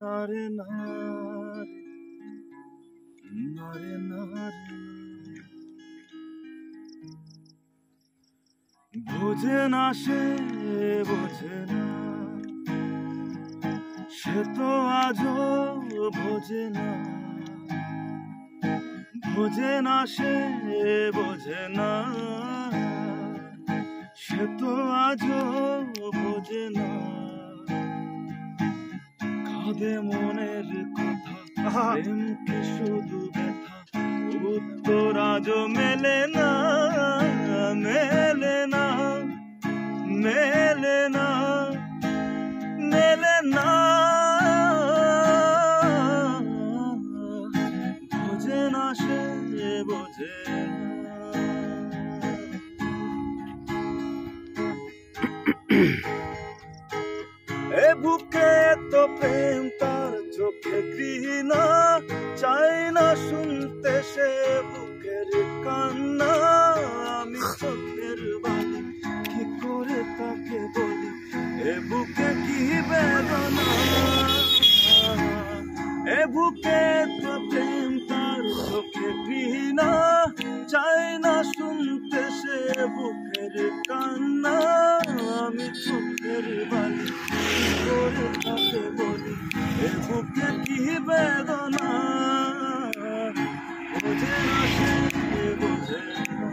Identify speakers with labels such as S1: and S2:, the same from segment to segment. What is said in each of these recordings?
S1: নারে নারে নারে নারে বোঝে না সে বোঝে না সে তো আজও বোঝে না বোঝে না সে বোঝে না সে তো আজও বোঝে না কাঁদে মনের কথা প্রেমকে শুধু ব্যথা উত্তর আজও মেলে না মেলে না মেলে না মেলে না বোঝে না সে বোঝে এ বুকে তো প্রেম তার চোখে ঘৃণা চাই না শুনতে সে বুকের কান্না আমি চোখের বালি কি করে তাকে বলি এ বুকে কি বেদনা এ বুকে তো প্রেম তার চোখে ঘৃণা চাই না শুনতে সে বুকের কান্না আমি চোখের বালি কি করে তাকে বলি এ বুকে কি বেদনা বোঝে না সে বোঝে না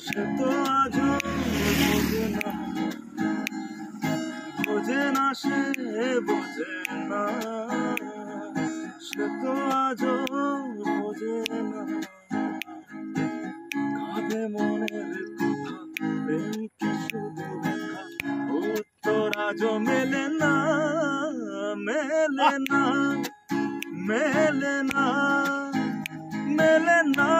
S1: সে তো আজও বোঝে না বোঝে না সে বোঝে না সে তো আজও বোঝে না কাঁদে মনের কথা প্রেমকে শুধু দেখা উত্তর আজও মেলে না মেলে না মেলে না মেলে না